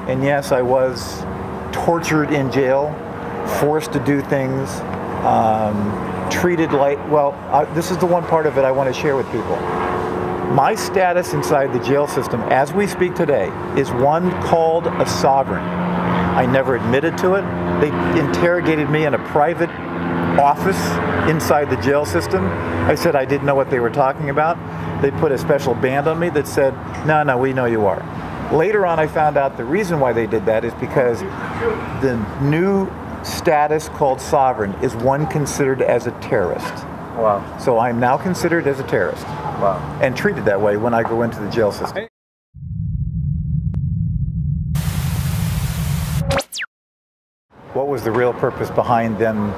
And yes, I was tortured in jail, forced to do things, treated like, well, this is the one part of it I want to share with people. My status inside the jail system, as we speak today, is one called a sovereign. I never admitted to it. They interrogated me in a private office inside the jail system. I said I didn't know what they were talking about. They put a special band on me that said, no, we know you are. Later on, I found out the reason why they did that is because the new status called sovereign is one considered as a terrorist. Wow. So I'm now considered as a terrorist. Wow. And treated that way when I go into the jail system. What was the real purpose behind them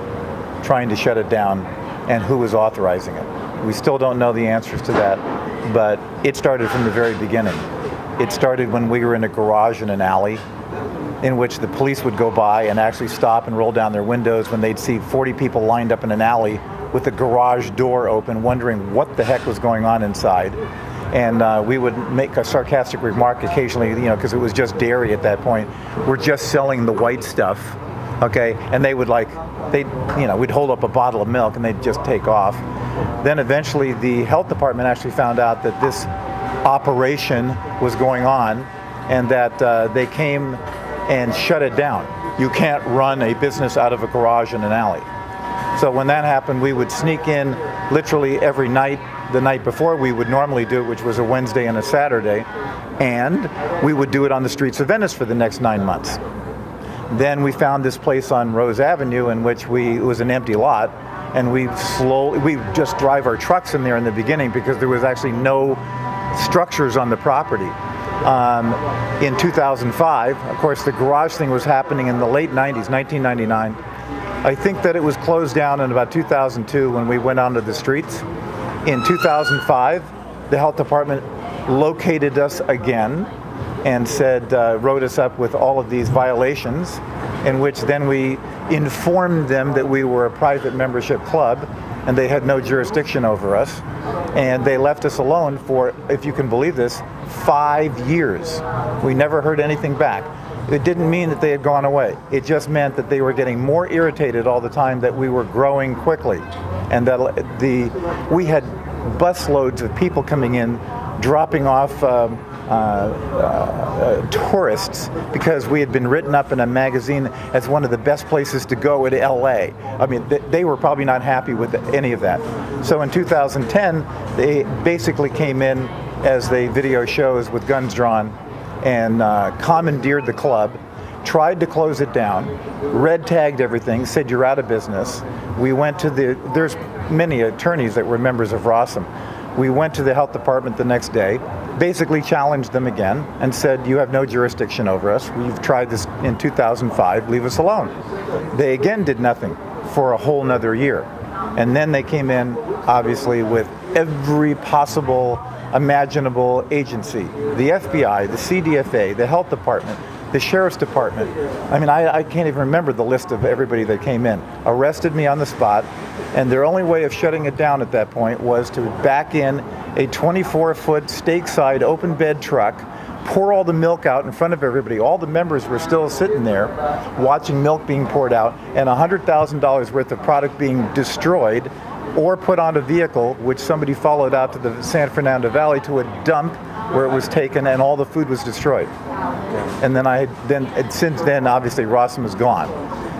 trying to shut it down, and who was authorizing it? We still don't know the answers to that, but it started from the very beginning. It started when we were in a garage in an alley in which the police would go by and actually stop and roll down their windows when they'd see 40 people lined up in an alley with the garage door open, wondering what the heck was going on inside. And we would make a sarcastic remark occasionally, because it was just dairy at that point. We're just selling the white stuff, okay? And they would we'd hold up a bottle of milk and they'd just take off. Then eventually the health department actually found out that this operation was going on, and that they came and shut it down. You can't run a business out of a garage in an alley. So when that happened, we would sneak in literally every night. The night before we would normally do it, which was a Wednesday and a Saturday, and we would do it on the streets of Venice for the next 9 months. Then we found this place on Rose Avenue in which it was an empty lot, and we just drive our trucks in there in the beginning because there was actually no structures on the property. In 2005, of course, the garage thing was happening in the late 90s, 1999. I think that it was closed down in about 2002 when we went onto the streets. In 2005, the health department located us again and wrote us up with all of these violations, in which then we informed them that we were a private membership club and they had no jurisdiction over us. And they left us alone for, if you can believe this, 5 years. We never heard anything back. It didn't mean that they had gone away. It just meant that they were getting more irritated all the time, that we were growing quickly. And that we had busloads of people coming in, dropping off tourists, because we had been written up in a magazine as one of the best places to go in LA. I mean, they were probably not happy with any of that. So in 2010, they basically came in as they video shows with guns drawn and commandeered the club, tried to close it down, red tagged everything, said you're out of business. We went to there's many attorneys that were members of Rawesome. We went to the health department the next day, basically challenged them again and said, you have no jurisdiction over us. We've tried this in 2005, leave us alone. They again did nothing for a whole nother year. And then they came in, obviously, with every possible imaginable agency, the FBI, the CDFA, the health department, the sheriff's department. I mean, I can't even remember the list of everybody that came in. Arrested me on the spot, and their only way of shutting it down at that point was to back in a 24-foot stake-side open bed truck, pour all the milk out in front of everybody. All the members were still sitting there watching milk being poured out, and $100,000 worth of product being destroyed or put on a vehicle, which somebody followed out to the San Fernando Valley to a dump where it was taken and all the food was destroyed. And then since then, obviously, Rawesome is gone.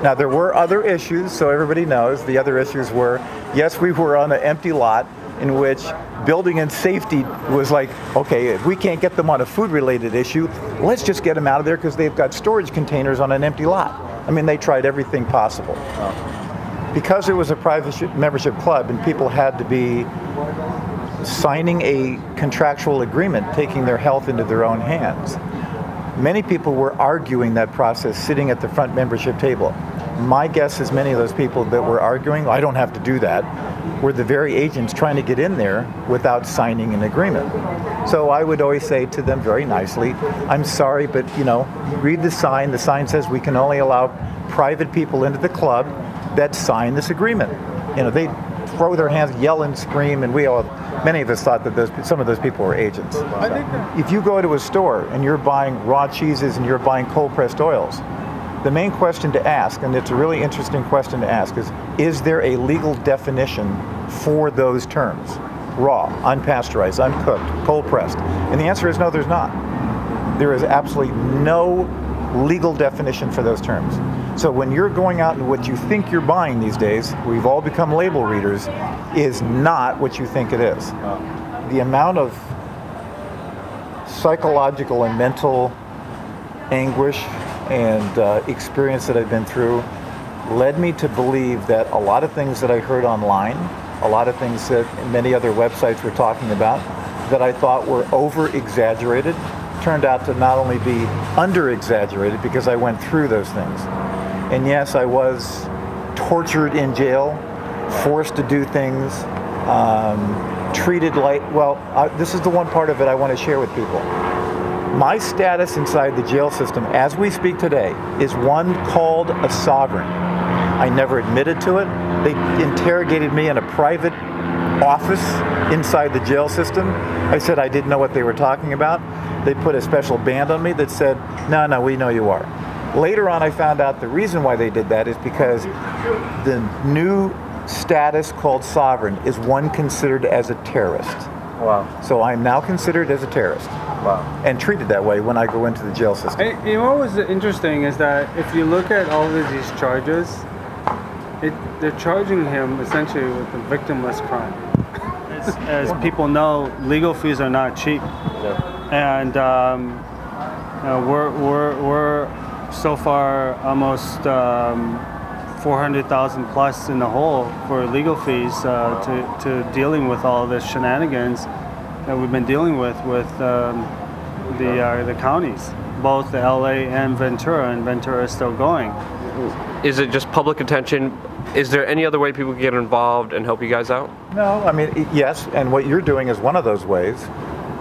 Now, there were other issues, so everybody knows. The other issues were, yes, we were on an empty lot in which building and safety was like, okay, if we can't get them on a food-related issue, let's just get them out of there because they've got storage containers on an empty lot. I mean, they tried everything possible. Because it was a private membership club and people had to be signing a contractual agreement, taking their health into their own hands, many people were arguing that process sitting at the front membership table. My guess is many of those people that were arguing, I don't have to do that, were the very agents trying to get in there without signing an agreement. So I would always say to them very nicely, I'm sorry, but read the sign. The sign says we can only allow private people into the club that sign this agreement. They throw their hands, yell and scream, and many of us thought that some of those people were agents. I think if you go to a store and you're buying raw cheeses and you're buying cold-pressed oils, the main question to ask, and it's a really interesting question to ask, is there a legal definition for those terms? Raw, unpasteurized, uncooked, cold-pressed. And the answer is no, there's not. There is absolutely no legal definition for those terms. So when you're going out and what you think you're buying these days, we've all become label readers, is not what you think it is. The amount of psychological and mental anguish and experience that I've been through led me to believe that a lot of things that I heard online, a lot of things that many other websites were talking about that I thought were over-exaggerated, turned out to not only be under-exaggerated because I went through those things. And yes, I was tortured in jail, forced to do things, treated like, this is the one part of it I want to share with people. My status inside the jail system, as we speak today, is one called a sovereign. I never admitted to it. They interrogated me in a private office inside the jail system. I said I didn't know what they were talking about. They put a special band on me that said, no, we know you are. Later on, I found out the reason why they did that is because the new status called sovereign is one considered as a terrorist. Wow. So I'm now considered as a terrorist. Wow. And treated that way when I go into the jail system. You know what was interesting is that if you look at all of these charges, they're charging him essentially with a victimless crime. As people know, legal fees are not cheap. Yeah. And we're so far almost 400,000 plus in the hole for legal fees to dealing with all this shenanigans that we've been dealing with the counties, both the LA and Ventura is still going. Is it just public attention? Is there any other way people can get involved and help you guys out? No, I mean, yes, and what you're doing is one of those ways.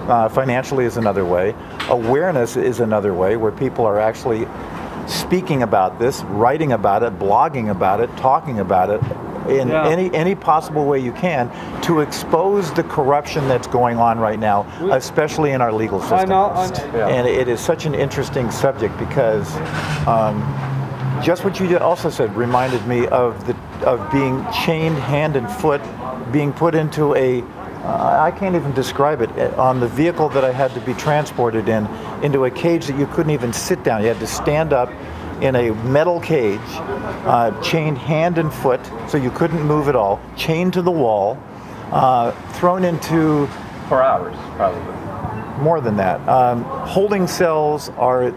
Financially is another way. Awareness is another way, where people are actually speaking about this, writing about it, blogging about it, talking about it in any possible way you can to expose the corruption that's going on right now, especially in our legal system. And it is such an interesting subject because just what you also said reminded me of being chained hand and foot, being put into I can't even describe it, on the vehicle that I had to be transported into a cage that you couldn't even sit down. You had to stand up in a metal cage, chained hand and foot, so you couldn't move at all, chained to the wall, thrown into... For hours, probably. More than that. Holding cells are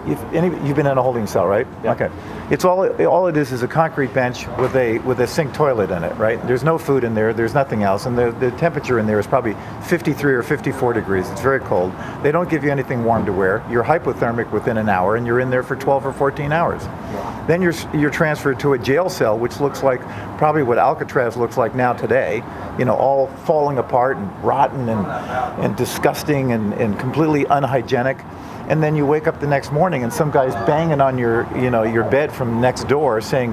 you've been in a holding cell, right? Yeah. Okay. It's all it is a concrete bench with a sink toilet in it, right? There's no food in there, there's nothing else, and the temperature in there is probably 53 or 54 degrees. It's very cold. They don't give you anything warm to wear. You're hypothermic within an hour, and you're in there for 12 or 14 hours. Yeah. Then you're transferred to a jail cell, which looks like probably what Alcatraz looks like now today, all falling apart and rotten and disgusting and completely unhygienic. And then you wake up the next morning and some guy's banging on your bed from next door saying,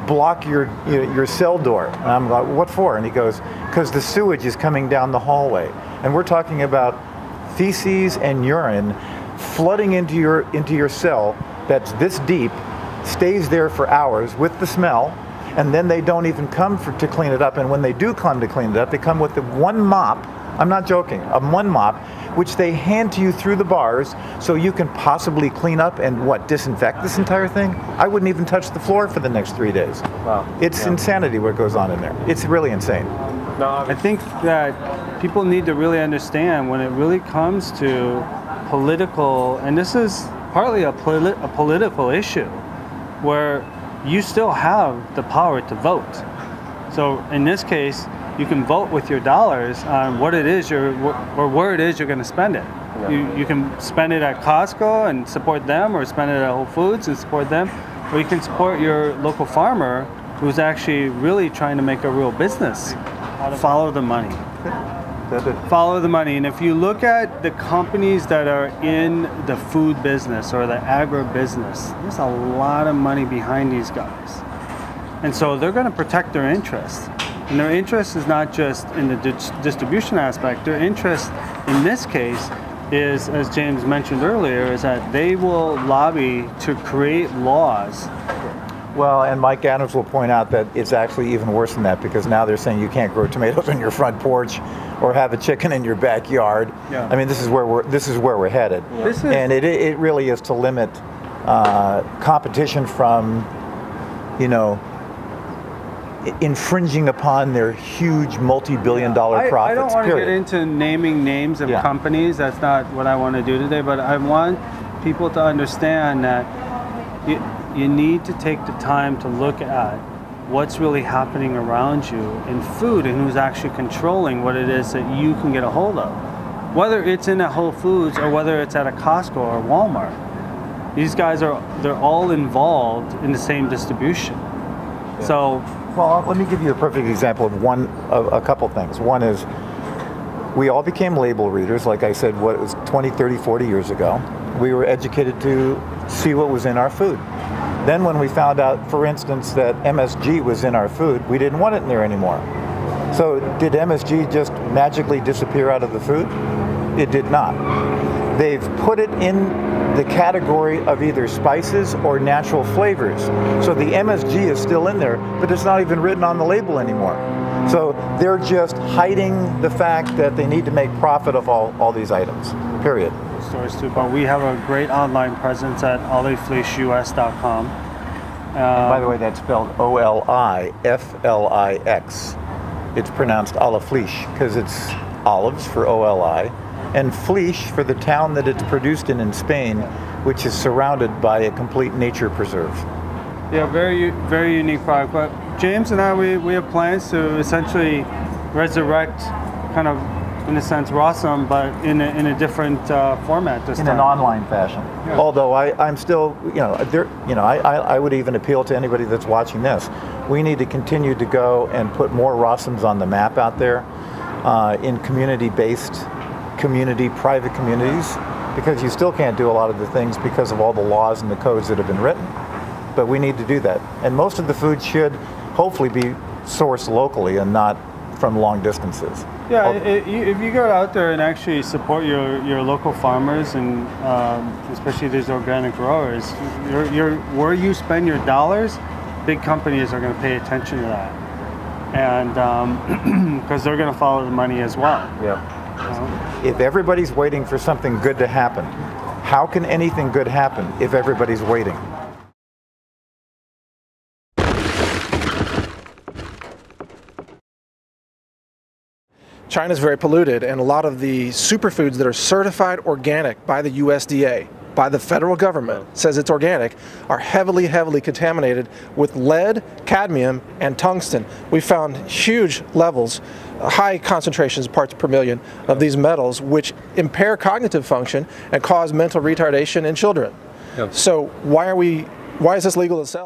block your cell door. And I'm like, what for? And he goes, because the sewage is coming down the hallway. And we're talking about feces and urine flooding into your cell that's this deep, stays there for hours with the smell, and then they don't even come to clean it up. And when they do come to clean it up, they come with the one mop. I'm not joking, one mop, which they hand to you through the bars so you can possibly clean up and disinfect this entire thing? I wouldn't even touch the floor for the next 3 days. Wow. It's insanity what goes on in there. It's really insane. No, I think that people need to really understand when it really comes to political, and this is partly a political issue, where you still have the power to vote. So in this case, you can vote with your dollars on what it is or where it is you're going to spend it. Yeah. You can spend it at Costco and support them, or spend it at Whole Foods and support them, or you can support your local farmer who's actually really trying to make a real business. Follow the money. Follow the money. And if you look at the companies that are in the food business or the agribusiness, there's a lot of money behind these guys. And so they're going to protect their interests. And their interest is not just in the distribution aspect. Their interest in this case is, as James mentioned earlier, is that they will lobby to create laws. Well, and Mike Adams will point out that it's actually even worse than that, because now they're saying you can't grow tomatoes on your front porch or have a chicken in your backyard. Yeah. I mean, this is where we're headed. And it really is to limit competition from, you know, infringing upon their huge multi-billion-dollar profits. I don't want to get into naming names of companies. That's not what I want to do today. But I want people to understand that you need to take the time to look at what's really happening around you in food and who's actually controlling what it is that you can get a hold of. Whether it's in a Whole Foods or whether it's at a Costco or Walmart. These guys they're all involved in the same distribution. Yeah. So, well, let me give you a perfect example of a couple things. One is we all became label readers, like I said, what it was 20, 30, 40 years ago. We were educated to see what was in our food. Then when we found out, for instance, that MSG was in our food, we didn't want it in there anymore. So did MSG just magically disappear out of the food? It did not. They've put it in the category of either spices or natural flavors. So the MSG is still in there, but it's not even written on the label anymore. So they're just hiding the fact that they need to make profit of all these items, period. Stores too, but we have a great online presence at oliflix.com. By the way, that's spelled O-L-I-F-L-I-X. It's pronounced Oliflix because it's olives for O-L-I, and Flix for the town that it's produced in Spain, which is surrounded by a complete nature preserve. Yeah, very unique product. But James and I, we have plans to essentially resurrect, kind of, in a sense, Rawesome, but in a different format this time. In an online fashion. Yeah. Although I'm still, I would even appeal to anybody that's watching this. We need to continue to go and put more Rawesomes on the map out there in community-based, private communities, because you still can't do a lot of the things because of all the laws and the codes that have been written. But we need to do that. And most of the food should hopefully be sourced locally and not from long distances. Yeah, if you go out there and actually support your local farmers, and especially these organic growers, where you spend your dollars, big companies are going to pay attention to that, and because they're going to follow the money as well. Yeah. If everybody's waiting for something good to happen, how can anything good happen if everybody's waiting? China's very polluted, and a lot of the superfoods that are certified organic by the USDA, by the federal government, says it's organic, are heavily, heavily contaminated with lead, cadmium, and tungsten. We found huge levels, high concentrations, parts per million, of these metals, which impair cognitive function and cause mental retardation in children. Yep. So why is this legal to sell?